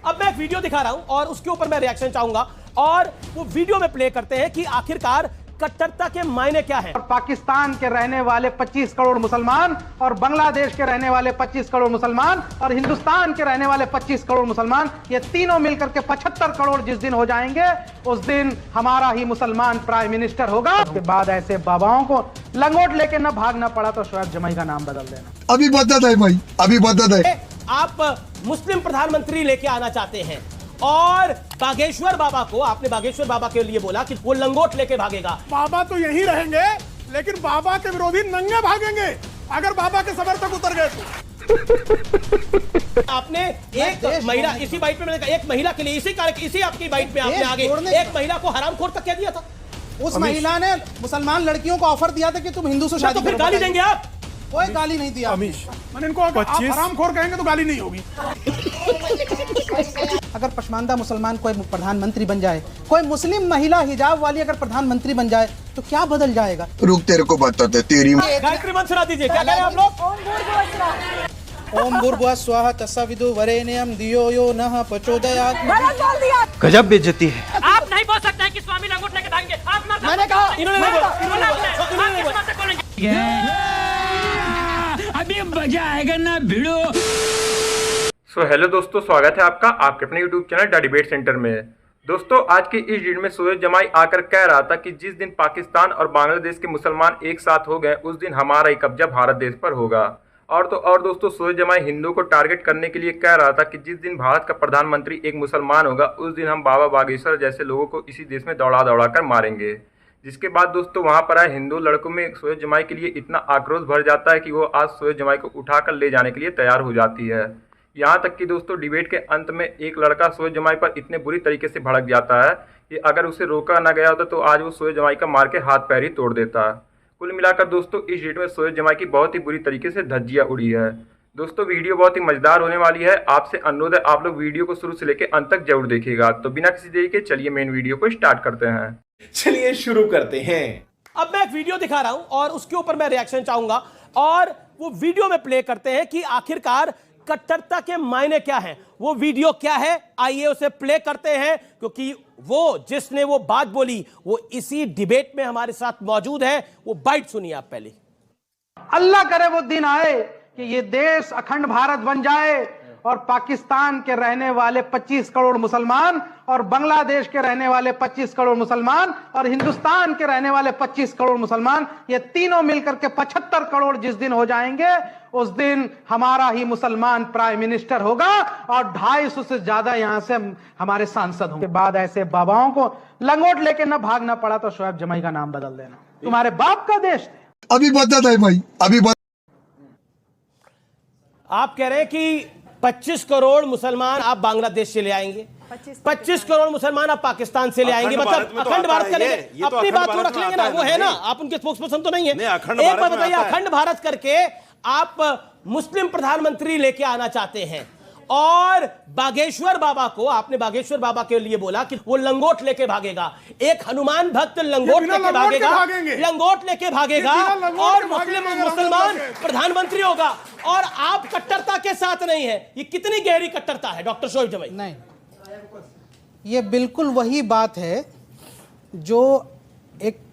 अब मैं एक वीडियो दिखा रहा हूं और उसके ऊपर मैं रिएक्शन चाहूंगा और वो वीडियो में प्ले करते हैं कि आखिरकार कट्टरता के मायने क्या है। पाकिस्तान के रहने वाले 25 करोड़ मुसलमान और बांग्लादेश के रहने वाले 25 करोड़ मुसलमान और हिंदुस्तान के रहने वाले 25 करोड़ मुसलमान, ये तीनों मिलकर के 75 करोड़ जिस दिन हो जाएंगे उस दिन हमारा ही मुसलमान प्राइम मिनिस्टर होगा। उसके बाद ऐसे बाबाओं को लंगोट लेके न भागना पड़ा तो शोएब जमाई का नाम बदल देना। अभी बदत है भाई, अभी बदत है। आप मुस्लिम प्रधानमंत्री लेके आना चाहते हैं और बागेश्वर बाबा को, आपने बागेश्वर बाबा के लिए बोला कि वो लंगोट लेके भागेगा। बाबा तो यहीं रहेंगे लेकिन बाबा के विरोधी नंगे भागेंगे अगर बाबा के समर्थक उतर गए तो। आपने एक महिला, इसी बाइट पे मैंने कहा, एक महिला के लिए इसी आपकी बाइट पे आपने आगे एक महिला को हरामखोर तक कह दिया था। उस महिला ने मुसलमान लड़कियों को ऑफर दिया था कि तुम हिंदू से शादी तो फिर गाली देंगे आप? कोई गाली नहीं दिया। मैंने इनको हरामखोर कहेंगे तो गाली नहीं होगी। अगर पसमानदा मुसलमान कोई प्रधानमंत्री बन जाए, कोई मुस्लिम महिला हिजाब वाली अगर प्रधानमंत्री बन जाए तो क्या बदल जाएगा? रुक, तेरे को बताते तेरी गायत्री मंत्र सुना दीजिए। क्या कह रहे हैं आप लोग? ओम भूर्भुवः स्वः तत्सवितु वरेण्यं धियो यो नः प्रचोदयात्। गजब बेइज्जती है। आप नहीं बोल सकते हैं कि स्वामी लंगोट लेके भागेंगे। आप मत। मैंने कहा, इन्होंने नहीं बोला। अभी मजा आएगा ना भिड़ो। हेलो दोस्तों, स्वागत है आपका आपके अपने YouTube channel the debate centre में। दोस्तों, आज के इस वीडियो में शोएब जमाई आकर कह रहा था कि जिस दिन पाकिस्तान और बांग्लादेश के मुसलमान एक साथ हो गए उस दिन हमारा ही कब्जा भारत देश पर होगा। और दोस्तों, शोएब जमाई हिंदू को टारगेट करने के लिए कह रहा था कि जिस दिन भारत का प्रधानमंत्री एक मुसलमान होगा उस दिन हम बाबा बागेश्वर जैसे लोगों को इसी देश में दौड़ा कर मारेंगे। जिसके बाद दोस्तों वहां पर आए हिंदू लड़कों में शोएब जमाई के लिए इतना आक्रोश भर जाता है कि वो आज शोएब जमाई को उठाकर ले जाने के लिए तैयार हो जाती है। यहाँ तक कि दोस्तों डिबेट के अंत में एक लड़का शोएब जमाई पर इतने बुरी तरीके से भड़क जाता है कि अगर उसे रोका ना गया होता तो आज वो शोएब जमाई का मार के हाथ पैर ही तोड़ देता। कुल मिलाकर दोस्तों इस वीडियो में शोएब जमाई की बहुत ही बुरी तरीके से धज्जियां उड़ी है। दोस्तों वीडियो बहुत ही मजेदार होने वाली है। आपसे अनुरोध है आप लोग वीडियो को शुरू से लेकर अंत तक जरूर देखिएगा। तो बिना किसी देरी के चलिए मेन वीडियो को स्टार्ट करते हैं। चलिए शुरू करते हैं। अब मैं एक वीडियो दिखा रहा हूं और उसके ऊपर मैं रिएक्शन चाहूंगा और वो वीडियो में प्ले करते हैं कि आखिरकार कट्टरता के मायने क्या है। वो वीडियो क्या है, आइए उसे प्ले करते हैं, क्योंकि वो जिसने वो बात बोली वो इसी डिबेट में हमारे साथ मौजूद है। वो बाइट सुनिए आप पहले। अल्लाह करे वो दिन आए कि ये देश अखंड भारत बन जाए और पाकिस्तान के रहने वाले 25 करोड़ मुसलमान और बांग्लादेश के रहने वाले 25 करोड़ मुसलमान और हिंदुस्तान के रहने वाले 25 करोड़ मुसलमान, ये तीनों मिलकर के 75 करोड़ जिस दिन हो जाएंगे उस दिन हमारा ही मुसलमान प्राइम मिनिस्टर होगा और 250 से ज्यादा यहां से हमारे सांसद होंगे। बाद ऐसे बाबाओं को लंगोट लेके न भागना पड़ा तो शोएब जमाई का नाम बदल देना। तुम्हारे बाप का देश थे। अभी बदत है भाई, अभी आप कह रहे हैं कि 25 करोड़ मुसलमान आप बांग्लादेश से ले आएंगे, 25 करोड़ मुसलमान आप पाकिस्तान से ले आएंगे, मतलब अखंड भारत करेंगे। अपनी बात को रख लेंगे ना, वो है ना, आप उनके स्पोक्सपर्सन तो नहीं है। एक बात बताइए, अखंड भारत करके आप मुस्लिम प्रधानमंत्री लेके आना चाहते हैं और बागेश्वर बाबा को, आपने बागेश्वर बाबा के लिए बोला कि वो लंगोट लेके भागेगा। एक हनुमान भक्त लंगोट लेके भागेगा और मुसलमान प्रधानमंत्री होगा और आप कट्टरता के साथ नहीं है। ये कितनी गहरी कट्टरता है डॉक्टर शोएब जमाई? नहीं, ये बिल्कुल वही बात है जो एक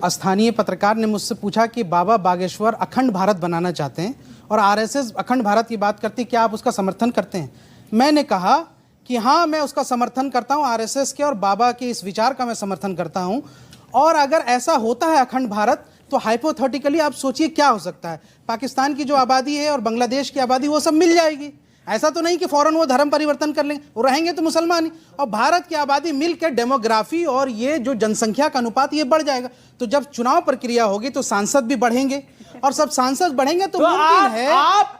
स्थानीय पत्रकार ने मुझसे पूछा कि बाबा बागेश्वर अखंड भारत बनाना चाहते हैं और आरएसएस अखंड भारत की बात करती, क्या आप उसका समर्थन करते हैं? मैंने कहा कि हाँ, मैं उसका समर्थन करता हूँ, आरएसएस के और बाबा के इस विचार का मैं समर्थन करता हूँ। और अगर ऐसा होता है अखंड भारत तो हाइपोथेटिकली आप सोचिए क्या हो सकता है। पाकिस्तान की जो आबादी है और बांग्लादेश की आबादी वो सब मिल जाएगी। ऐसा तो नहीं कि फौरन वो धर्म परिवर्तन कर लेंगे, वो रहेंगे तो मुसलमान ही। और भारत की आबादी मिलकर डेमोग्राफी और ये जो जनसंख्या का अनुपात ये बढ़ जाएगा। तो जब चुनाव प्रक्रिया होगी तो सांसद भी बढ़ेंगे और सब सांसद बढ़ेंगे तो मुमकिन है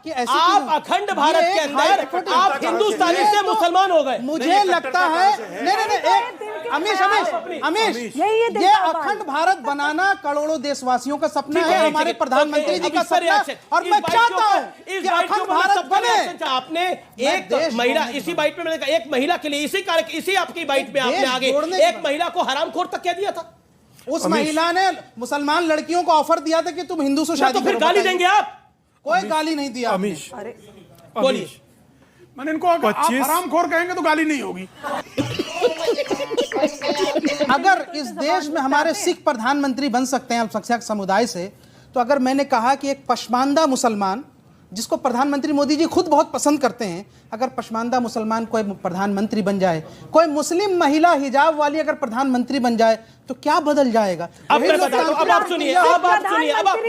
कि ऐसी आप अखंड भारत के अंदर आप हिंदुस्तानी से मुसलमान हो गए। मुझे लगता है अमीश, ये अखंड भारत बनाना करोड़ों देशवासियों का सपना है, हमारे प्रधानमंत्री जी का सपना है और मैं चाहता हूं कि अखंड भारत बने। आपने एक महिला, इसी बाइट में मैंने कहा, एक महिला के लिए इसी आपकी बाइट में आपने आगे एक महिला को हरामखोर तक कह दिया था। उस महिला ने मुसलमान लड़कियों को ऑफर दिया था कि तुम हिंदू से शादी तो फिर गाली देंगे आप? कोई गाली नहीं दिया। अमीश, बोलिए। मैंने इनको आप हरामखोर कहेंगे तो गाली नहीं होगी। अगर इस देश में हमारे सिख प्रधानमंत्री बन सकते हैं अल्पसंख्यक समुदाय से, तो अगर मैंने कहा कि एक पशमानदा मुसलमान, जिसको प्रधानमंत्री मोदी जी खुद बहुत पसंद करते हैं, अगर पशमानदा मुसलमान कोई प्रधानमंत्री बन जाए, कोई मुस्लिम महिला हिजाब वाली अगर प्रधानमंत्री बन जाए, तो क्या बदल जाएगा? अब मैं बताता हूं, अब आप सुनिए, अब आप सुनिए, अब आप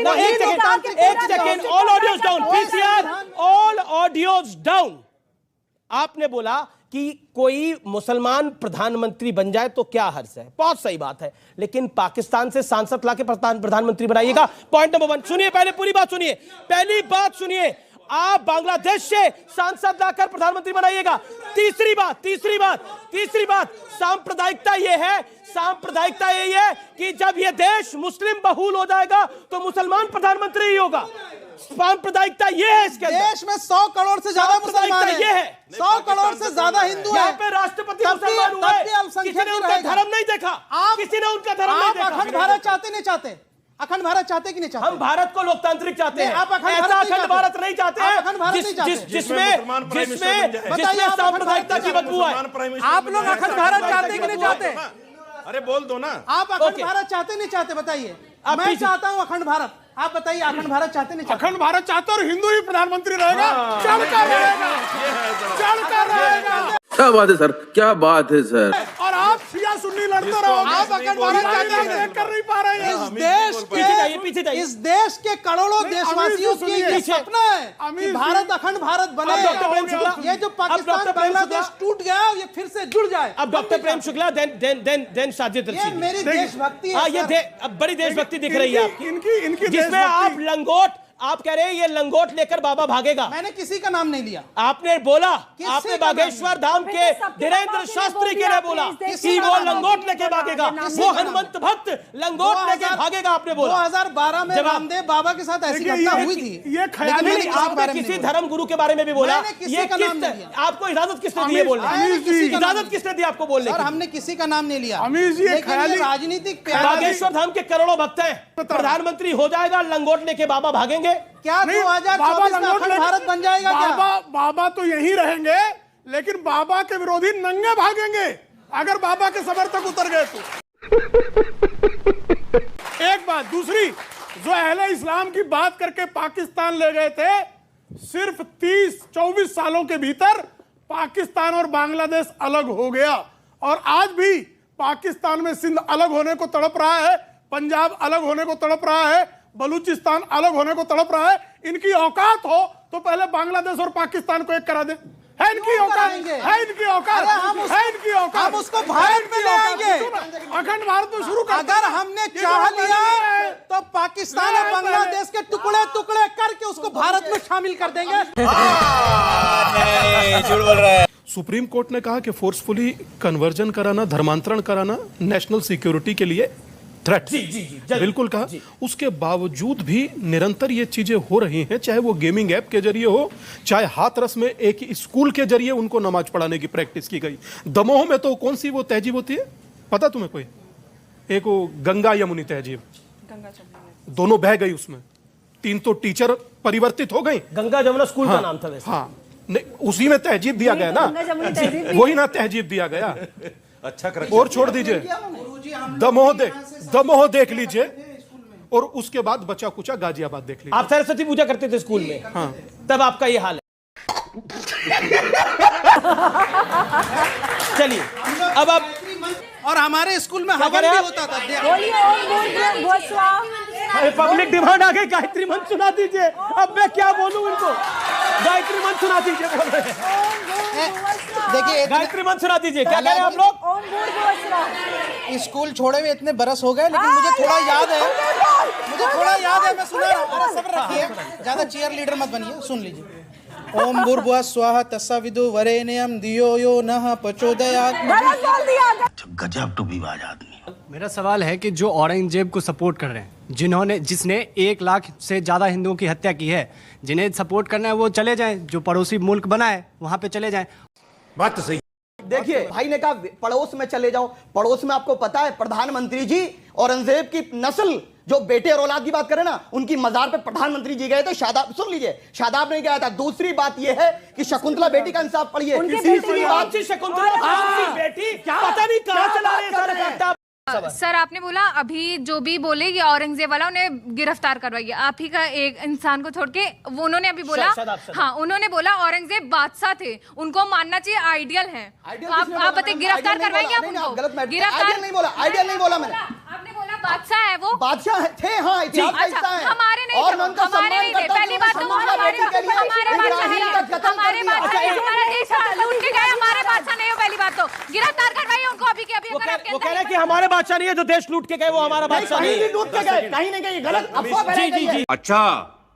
एक second, all audios down, PCR, all audios down. आपने बोला कि कोई मुसलमान प्रधानमंत्री बन जाए तो क्या हर्ज है, बहुत सही बात है, लेकिन पाकिस्तान से सांसद लाके प्रधानमंत्री बनाइएगा। पॉइंट नंबर 1 सुनिए, पहले पूरी बात सुनिए, पहली बात सुनिए, आप बांग्लादेश से सांसद लाकर प्रधानमंत्री बनाइएगा। तीसरी बात, सांप्रदायिकता यही है कि जब यह देश मुस्लिम बहुल हो जाएगा तो मुसलमान प्रधानमंत्री ही होगा। सांप्रदायिकता ये है इसके देश में 100 करोड़ से ज्यादा मुसलमान हैं, ये है 100 करोड़ से ज्यादा हिंदू हैं। यहाँ पे राष्ट्रपति मुसलमान हुए, किसी ने उनका धर्म नहीं देखा, किसी ने उनका धर्म नहीं देखा। अखंड भारत चाहते नहीं चाहते? अखंड भारत चाहते कि नहीं चाहते? हम भारत को लोकतांत्रिक चाहते हैं, आप अखंड भारत नहीं चाहते हैं, जिसमें सांप्रदायिकता की बदबू है। आप लोग अखंड भारत चाहते कि नहीं चाहते? अरे बोल दो ना। आप अखंड भारत चाहते नहीं चाहते? बताइए। मैं चाहता हूं अखंड भारत, आप बताइए अखंड भारत चाहते नहीं चाहते? अखंड भारत चाहते और हिंदू ही प्रधानमंत्री रहेगा, चलकर रहेगा। क्या बात है सर, क्या बात है सर। और आप शिया सुन्नी लड़ते रहो, आप अखंड भारत चाहते कर नहीं पा रहे हैं। इस देश के करोड़ों देशवासियों की ये सपना है कि भारत अखंड भारत बने। ये जो पाकिस्तान बांग्लादेश टूट गया, ये फिर से जुड़ जाए। अब डॉक्टर प्रेम शुक्ला, देन साजिद ये मेरी देशभक्ति है। ये अब बड़ी देशभक्ति दिख रही है आपकी, इनकी जिसमें आप लंगोट, आप कह रहे हैं ये लंगोट लेकर बाबा भागेगा। मैंने किसी का नाम नहीं लिया। आपने बोला, आपने बागेश्वर धाम के धीरेन्द्र शास्त्री के लिए बोला कि वो लंगोट लेके भागेगा, वो हनुमंत भक्त लंगोट लेके भागेगा, आपने बोला। 2012 में रामदेव बाबा के साथ ऐसी घटना हुई थी। ये ख्याली, आपने किसी धर्म गुरु के बारे में भी बोला। ये आपको इजाजत किसने दी है बोलने? इजाजत किसने दी आपको बोलने की? हमने किसी का नाम नहीं लिया। राजनीतिक बागेश्वर धाम के करोड़ों भक्त हैं, प्रधानमंत्री हो जाएगा, लंगोट लेके बाबा भागेंगे। क्या 2024 में अखंड भारत बन जाएगा? बाबा तो यहीं रहेंगे, लेकिन बाबा के विरोधी नंगे भागेंगे अगर बाबा के समर्थक उतर गए तो। एक बात, दूसरी, जो अहले इस्लाम की बात करके पाकिस्तान ले गए थे, सिर्फ 30-24 सालों के भीतर पाकिस्तान और बांग्लादेश अलग हो गया। और आज भी पाकिस्तान में सिंध अलग होने को तड़प रहा है, पंजाब अलग होने को तड़प रहा है, बलूचिस्तान अलग होने को तड़प रहा है। इनकी औकात हो तो पहले बांग्लादेश और पाकिस्तान को एक करा दे। है इनकी औकात, है इनकी औकात, है इनकी औकात। हम उसको भारत में ले आएंगे, अखंड भारत में शुरू कर। अगर हमने चाह लिया तो पाकिस्तान और बांग्लादेश के टुकड़े टुकड़े करके उसको भारत में शामिल कर देंगे। झूठ बोल रहा है। सुप्रीम कोर्ट ने कहा कि फोर्सफुली कन्वर्जन कराना, धर्मांतरण कराना नेशनल सिक्योरिटी के लिए थ्रेट। जी, बिल्कुल कहा। उसके बावजूद भी निरंतर ये चीजें हो रही हैं, चाहे वो गेमिंग ऐप के जरिए हो, चाहे हाथरस में एक स्कूल के जरिए उनको नमाज पढ़ाने की प्रैक्टिस की गई। दमोह में तो कौन सी वो तहजीब होती है पता तुम्हें कोई? एक वो गंगा यमुनी तहजीब, दोनों बह गई उसमें, 3 तो टीचर परिवर्तित हो गई। गंगा जमुना स्कूल का नाम था वैसे। हाँ, नहीं, उसी में तहजीब दिया गया ना, वही ना तहजीब दिया गया। अच्छा और छोड़ दीजिए, दमोह देख लीजिए, और उसके बाद बचा कुचा गाजियाबाद देख लीजिए। आप सरस्वती पूजा करते थे स्कूल में, हाँ, तब आपका ये हाल है। चलिए अब आप, और हमारे स्कूल में हवन भी होता था। पब्लिक डिमांड आ गई, गायत्री मंत्र सुना दीजिए। अब मैं क्या बोलूं उनको? गायत्री मंत्र सुना दीजिए, बोल रहे हैं। देखिए, गायत्री मंत्र सुना दीजिए। क्या कह रहे हैं आप लोग? स्कूल छोड़े हुए इतने बरस हो गए, लेकिन मुझे थोड़ा याद है, मैं सुना रहा हूँ। सब्र रखिए, ज्यादा चीयर लीडर मत बनिए, सुन लीजिए। ओम भूर्भुवः स्वः तत्सवितु वरेण्यं धियो यो नः प्रचोदयात्। गजब टूबीबाज आदमी। मेरा सवाल है कि जो औरंगजेब को सपोर्ट कर रहे हैं, जिसने 1 लाख से ज्यादा हिंदुओं की हत्या की है, जिन्हें सपोर्ट करना है वो चले जाएं, जो पड़ोसी मुल्क बना है वहां पे चले जाएं। बात तो सही। देखिए, भाई ने कहा पड़ोस में चले जाओ। पड़ोस में आपको पता है प्रधानमंत्री जी औरंगजेब की नस्ल जो बेटे और औलाद की बात करें ना, उनकी मजार पे प्रधानमंत्री जी गए थे, शादाब सुन लीजिए, शादाब नहीं गया था। दूसरी बात यह है कि शकुंतला बेटी का इंसाफ पढ़िए। तीसरी बात, शकुंतला बेटी पता नहीं कहां चला रहे हैं। सर आपने बोला अभी जो भी बोले ये औरंगजेब वाला उन्हें गिरफ्तार करवाइए, आप ही का एक इंसान को छोड़ के वो उन्होंने अभी बोला, हाँ उन्होंने बोला औरंगजेब बादशाह थे, उनको मानना चाहिए, आइडियल है। आप बताइए गिरफ्तार करवाएंगे आप उनको? गिरफ्तार नहीं बोला, आइडियल नहीं बोला मैंने। आपने बोला बादशाह है वो, बादशाह थे, हाँ इतिहास का हिस्सा है। हमारे नहीं थे, हमारे नहीं थे। पहली बात तो हमारे बादशाह लूट के गए, हमारे बादशाह नहीं हो। पहली बात तो गिरफ्तार करवाइए उनको अभी के अभी। वो कह रहे हैं कि हमारे बादशाह नहीं है, जो देश लूट के गए वो हमारा बादशाह नहीं है। लूट के गए, कहीं नहीं गए, गलत अफवाह फैलाई गई है। अच्छा,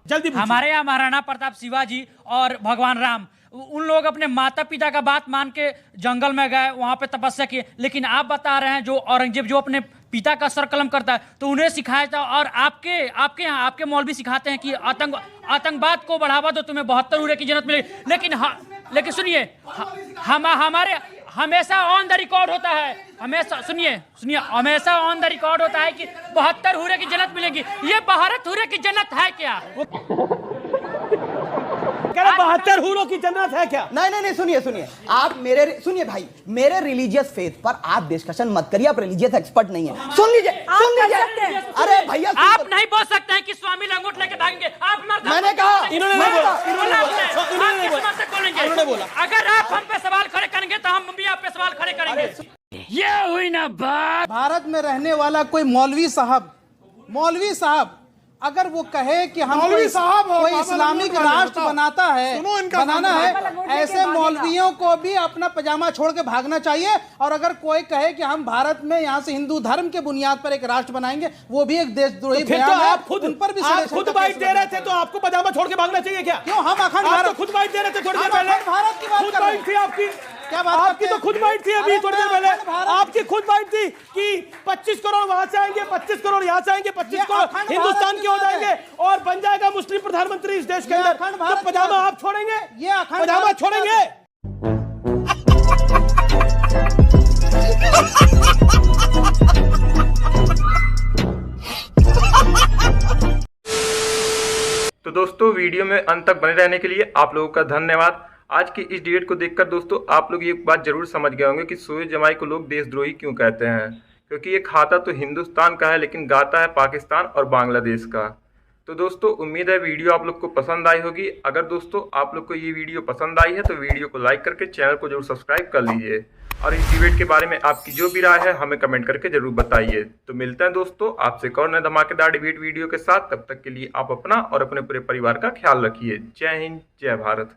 जल्दी हमारे यहाँ महाराणा प्रताप शिवाजी और भगवान राम, उन लोग अपने माता पिता का बात मान के जंगल में गए, वहां पे तपस्या किए। लेकिन आप बता रहे हैं जो औरंगजेब जो अपने पिता का सर कलम करता है तो उन्हें सिखाया था, और आपके यहाँ आपके मौलवी सिखाते हैं कि आतंकवाद को बढ़ावा दो, तुम्हें 72 उड़े की जन्नत मिलेगी। लेकिन सुनिए, हमारे हमेशा ऑन द रिकॉर्ड होता है, हमेशा सुनिए हमेशा ऑन द रिकॉर्ड होता है कि 72 हुरे की जन्नत मिलेगी। ये 72 हुरे की जन्नत है क्या? 72 हुरों की जन्नत है क्या? नहीं, सुनिए आप सुनिए भाई, मेरे रिलीजियस फेथ पर आप डिस्कशन मत करिए, आप रिलीजियस एक्सपर्ट नहीं है। सुन लीजिए। अरे भैया आप नहीं बोल सकते हैं कि स्वामी लंगोट लेके भागेंगे। आप मैंने कहा, इन्होंने बोला। अगर आप हम पे सवाल खड़े करेंगे तो हम भी आप पे सवाल खड़े करेंगे। ये हुई ना बात। भारत में रहने वाला कोई मौलवी साहब अगर वो कहे कि हम कोई इस्लामिक राष्ट्र बनाना है, ऐसे मौलवियों को भी अपना पजामा छोड़ के भागना चाहिए। और अगर कोई कहे कि हम भारत में यहाँ से हिंदू धर्म के बुनियाद पर एक राष्ट्र बनाएंगे, वो भी एक देशद्रोही बयान है। आप खुद बाइट दे रहे थे तो आपको पजामा छोड़ के भागना चाहिए क्या? क्यों? हम अखंड भारत, खुद बाइट दे रहे थे थोड़ी देर पहले। भारत की बात कर रहे हैं। थी आपकी, क्या बात? आपकी तो खुद बाइट थी अभी थोड़ी देर पहले। आपकी खुद बाइट थी कि 25 करोड़ वहां से आएंगे, 25 करोड़ यहाँ से आएंगे, 25 करोड़ हिंदुस्तान के हो जाएंगे और बन जाएगा मुस्लिम प्रधानमंत्री इस देश के अंदर। तो पजामा आप छोड़ेंगे? ये पजामा छोड़ेंगे? तो दोस्तों वीडियो में अंत तक बने रहने के लिए आप लोगों का धन्यवाद। आज की इस डिबेट को देखकर दोस्तों आप लोग ये बात जरूर समझ गए होंगे कि सूरज जमाई को लोग देशद्रोही क्यों कहते हैं, क्योंकि ये खाता तो हिंदुस्तान का है लेकिन गाता है पाकिस्तान और बांग्लादेश का। तो दोस्तों उम्मीद है वीडियो आप लोग को पसंद आई होगी। अगर दोस्तों आप लोग को ये वीडियो पसंद आई है तो वीडियो को लाइक करके चैनल को जरूर सब्सक्राइब कर लीजिए, और इस डिबेट के बारे में आपकी जो भी राय है हमें कमेंट करके जरूर बताइए। तो मिलते हैं दोस्तों आपसे एक और नए धमाकेदार डिबेट वीडियो के साथ। तब तक के लिए आप अपना और अपने पूरे परिवार का ख्याल रखिए। जय हिंद, जय भारत।